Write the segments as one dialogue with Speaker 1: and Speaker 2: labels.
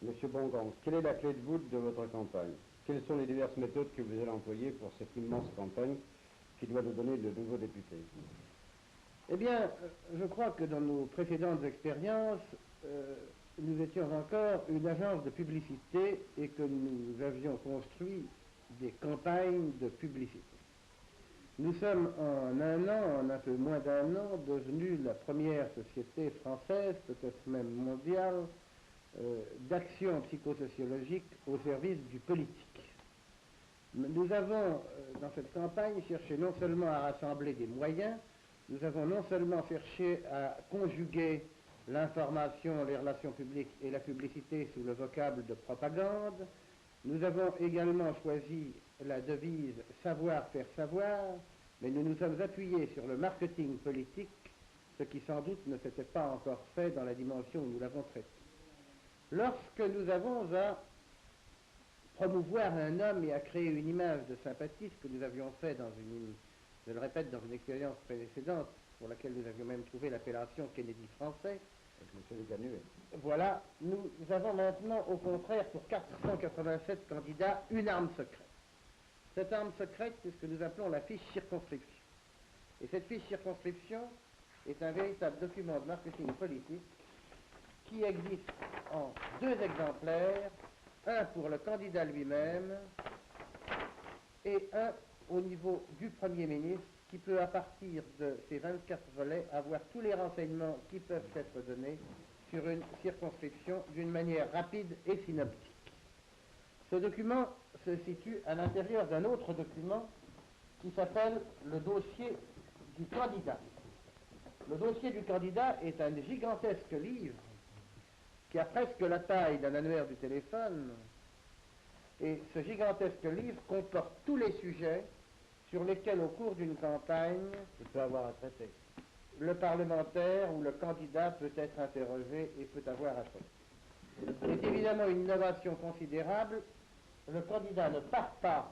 Speaker 1: Monsieur Bongan, quelle est la clé de voûte de votre campagne? Quelles sont les diverses méthodes que vous allez employer pour cette immense campagne qui doit nous donner de nouveaux députés?
Speaker 2: Eh bien, je crois que dans nos précédentes expériences, nous étions encore une agence de publicité et que nous avions construit des campagnes de publicité. Nous sommes en un an, en un peu moins d'un an, devenus la première société française, peut-être même mondiale, d'action psychosociologique au service du politique. Nous avons, dans cette campagne, cherché non seulement à rassembler des moyens, nous avons non seulement cherché à conjuguer l'information, les relations publiques et la publicité sous le vocable de propagande, nous avons également choisi la devise « savoir faire savoir », mais nous nous sommes appuyés sur le marketing politique, ce qui sans doute ne s'était pas encore fait dans la dimension où nous l'avons traité. Lorsque nous avons à promouvoir un homme et à créer une image de sympathie, ce que nous avions fait je le répète, dans une expérience précédente, pour laquelle nous avions même trouvé l'appellation Kennedy français.
Speaker 1: Avec M. Leganuet.
Speaker 2: Voilà, nous avons maintenant, au contraire, pour 487 candidats, une arme secrète. Cette arme secrète, c'est ce que nous appelons la fiche circonscription. Et cette fiche circonscription est un véritable document de marketing politique qui existe en deux exemplaires, un pour le candidat lui-même et un au niveau du Premier ministre, qui peut, à partir de ces 24 volets, avoir tous les renseignements qui peuvent être donnés sur une circonscription d'une manière rapide et synoptique. Ce document se situe à l'intérieur d'un autre document qui s'appelle le dossier du candidat. Le dossier du candidat est un gigantesque livre qui a presque la taille d'un annuaire du téléphone, et ce gigantesque livre comporte tous les sujets sur lesquels, au cours d'une campagne,
Speaker 1: il peut avoir à traiter.
Speaker 2: Le parlementaire ou le candidat peut être interrogé et peut avoir à traiter. C'est évidemment une innovation considérable. Le candidat ne part pas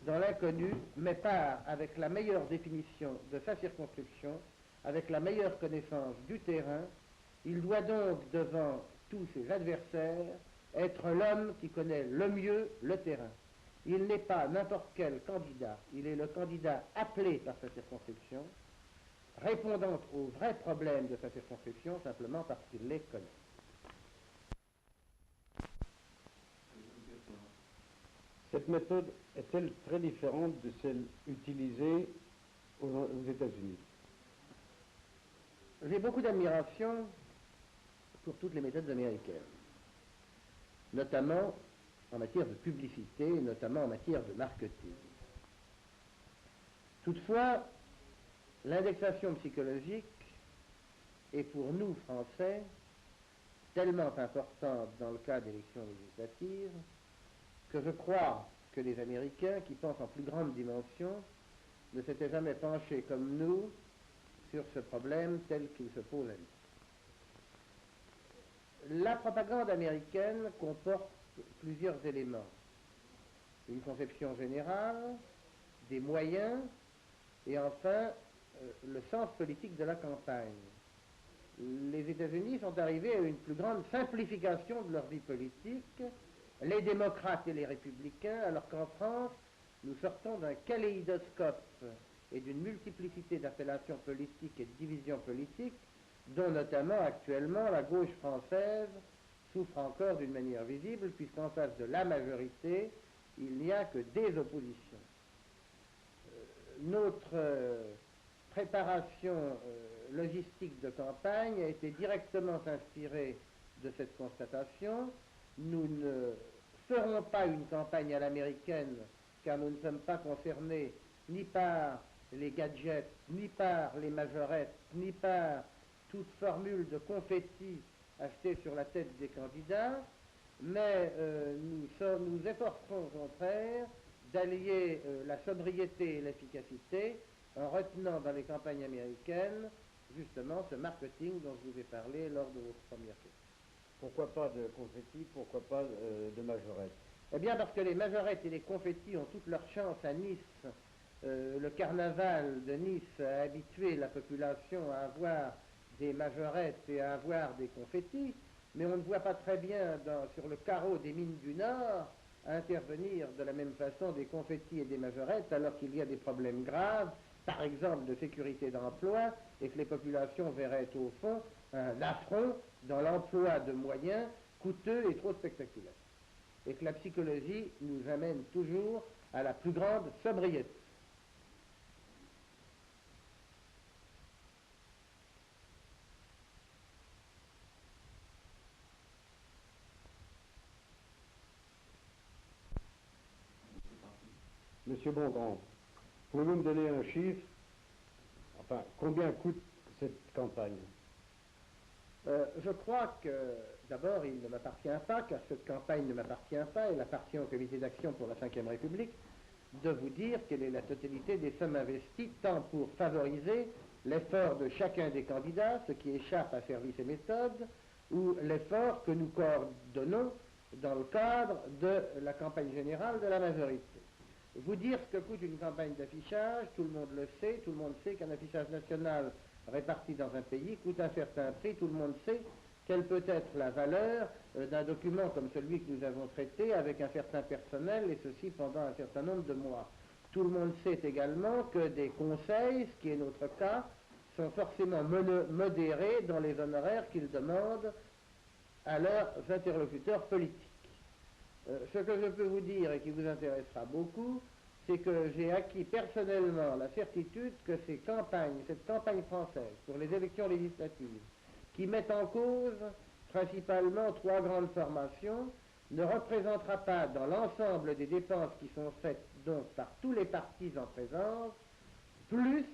Speaker 2: dans l'inconnu, mais part avec la meilleure définition de sa circonscription, avec la meilleure connaissance du terrain. Il doit donc, devant tous ses adversaires, être l'homme qui connaît le mieux le terrain. Il n'est pas n'importe quel candidat, il est le candidat appelé par sa circonscription, répondant aux vrais problèmes de sa circonscription simplement parce qu'il les connaît.
Speaker 1: Cette méthode est-elle très différente de celle utilisée aux États-Unis?
Speaker 2: J'ai beaucoup d'admiration pour toutes les méthodes américaines, notamment en matière de publicité, notamment en matière de marketing. Toutefois, l'indexation psychologique est pour nous, Français, tellement importante dans le cas d'élections législatives que je crois que les Américains, qui pensent en plus grande dimension, ne s'étaient jamais penchés comme nous sur ce problème tel qu'il se pose à nous. La propagande américaine comporte plusieurs éléments. Une conception générale, des moyens, et enfin le sens politique de la campagne. Les États-Unis sont arrivés à une plus grande simplification de leur vie politique, les démocrates et les républicains, alors qu'en France, nous sortons d'un kaléidoscope et d'une multiplicité d'appellations politiques et de divisions politiques, dont notamment actuellement la gauche française souffre encore d'une manière visible, puisqu'en face de la majorité, il n'y a que des oppositions. Notre préparation logistique de campagne a été directement inspirée de cette constatation. Nous ne ferons pas une campagne à l'américaine, car nous ne sommes pas concernés ni par les gadgets, ni par les majorettes, ni par toute formule de confetti achetée sur la tête des candidats, mais nous efforcerons au contraire d'allier la sobriété et l'efficacité en retenant dans les campagnes américaines justement ce marketing dont je vous ai parlé lors de votre première question.
Speaker 1: Pourquoi pas de confetti, pourquoi pas de majorettes?
Speaker 2: Eh bien parce que les majorettes et les confettis ont toute leur chance à Nice. Le carnaval de Nice a habitué la population à avoir des majorettes et à avoir des confettis, mais on ne voit pas très bien sur le carreau des mines du Nord intervenir de la même façon des confettis et des majorettes alors qu'il y a des problèmes graves, par exemple de sécurité d'emploi, et que les populations verraient au fond un affront dans l'emploi de moyens coûteux et trop spectaculaires. Et que la psychologie nous amène toujours à la plus grande sobriété.
Speaker 1: Monsieur Bongrand, pouvez-vous me donner un chiffre? Enfin, combien coûte cette campagne?
Speaker 2: Je crois que, d'abord, il ne m'appartient pas, car cette campagne ne m'appartient pas, elle appartient au Comité d'action pour la Ve République, de vous dire quelle est la totalité des sommes investies, tant pour favoriser l'effort de chacun des candidats, ce qui échappe à services et méthodes, ou l'effort que nous coordonnons dans le cadre de la campagne générale de la majorité. Vous dire ce que coûte une campagne d'affichage, tout le monde le sait, tout le monde sait qu'un affichage national réparti dans un pays coûte un certain prix, tout le monde sait quelle peut être la valeur d'un document comme celui que nous avons traité avec un certain personnel, et ceci pendant un certain nombre de mois. Tout le monde sait également que des conseils, ce qui est notre cas, sont forcément modérés dans les honoraires qu'ils demandent à leurs interlocuteurs politiques. Ce que je peux vous dire et qui vous intéressera beaucoup, c'est que j'ai acquis personnellement la certitude que cette campagne française pour les élections législatives, qui met en cause principalement 3 grandes formations, ne représentera pas dans l'ensemble des dépenses qui sont faites donc par tous les partis en présence, plus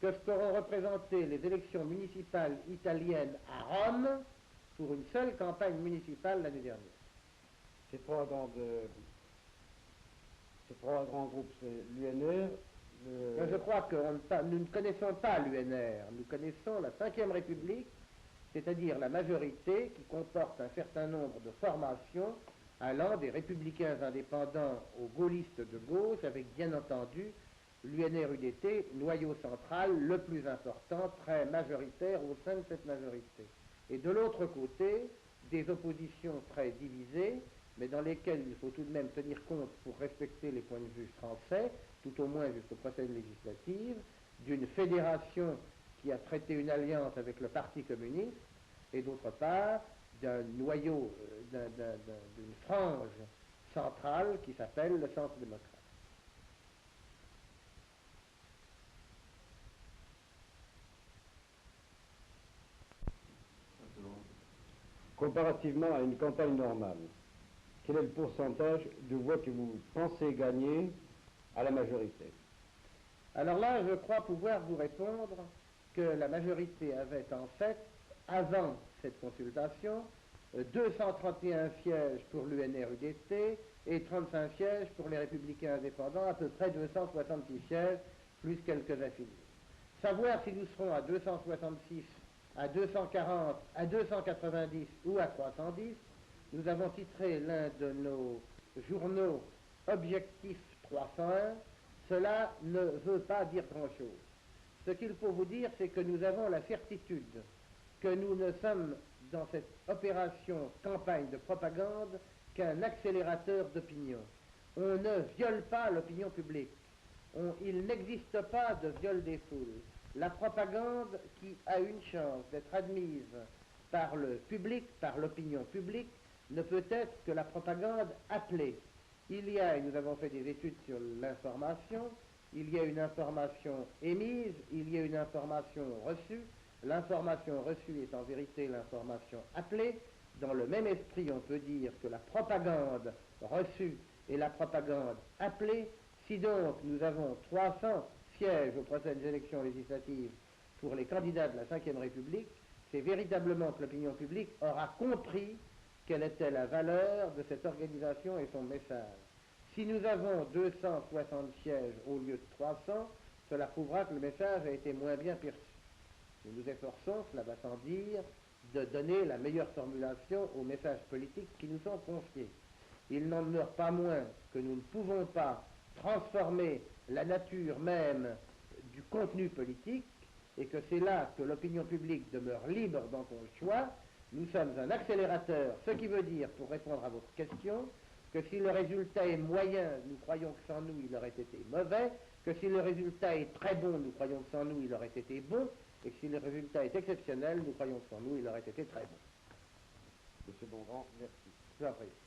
Speaker 2: que ce qu'auront représenté les élections municipales italiennes à Rome pour une seule campagne municipale l'année dernière.
Speaker 1: Ces trois grands groupes, c'est l'UNR.
Speaker 2: Je crois que nous ne connaissons pas l'UNR, nous connaissons la Ve République, c'est-à-dire la majorité qui comporte un certain nombre de formations allant des républicains indépendants aux gaullistes de gauche, avec bien entendu l'UNR-UDT, noyau central le plus important, très majoritaire au sein de cette majorité. Et de l'autre côté, des oppositions très divisées, mais dans lesquelles il faut tout de même tenir compte pour respecter les points de vue français, tout au moins jusqu'aux prochaines législatives, d'une fédération qui a traité une alliance avec le Parti communiste, et d'autre part, d'un noyau, d'une frange centrale qui s'appelle le Centre démocrate.
Speaker 1: Comparativement à une campagne normale, quel est le pourcentage de voix que vous pensez gagner à la majorité?
Speaker 2: Alors là, je crois pouvoir vous répondre que la majorité avait en fait, avant cette consultation, 231 sièges pour l'UNR-UDT et 35 sièges pour les Républicains indépendants, à peu près 266 sièges, plus quelques affiliés. Savoir si nous serons à 266, à 240, à 290 ou à 310, nous avons titré l'un de nos journaux Objectif 301, cela ne veut pas dire grand-chose. Ce qu'il faut vous dire, c'est que nous avons la certitude que nous ne sommes dans cette opération campagne de propagande qu'un accélérateur d'opinion. On ne viole pas l'opinion publique. Il n'existe pas de viol des foules. La propagande qui a une chance d'être admise par le public, par l'opinion publique, ne peut être que la propagande appelée. Il y a, et nous avons fait des études sur l'information, il y a une information émise, il y a une information reçue. L'information reçue est en vérité l'information appelée. Dans le même esprit, on peut dire que la propagande reçue est la propagande appelée. Si donc nous avons 300 sièges aux prochaines élections législatives pour les candidats de la Ve République, c'est véritablement que l'opinion publique aura compris quelle était la valeur de cette organisation et son message. Si nous avons 260 sièges au lieu de 300, cela prouvera que le message a été moins bien perçu. Nous nous efforçons, cela va sans dire, de donner la meilleure formulation aux messages politiques qui nous sont confiés. Il n'en demeure pas moins que nous ne pouvons pas transformer la nature même du contenu politique, et que c'est là que l'opinion publique demeure libre dans son choix, Nous sommes un accélérateur, ce qui veut dire, pour répondre à votre question, que si le résultat est moyen, nous croyons que sans nous, il aurait été mauvais, que si le résultat est très bon, nous croyons que sans nous, il aurait été bon, et que si le résultat est exceptionnel, nous croyons que sans nous, il aurait été très bon.
Speaker 1: Monsieur Bongrand, merci.
Speaker 2: Je vous en prie.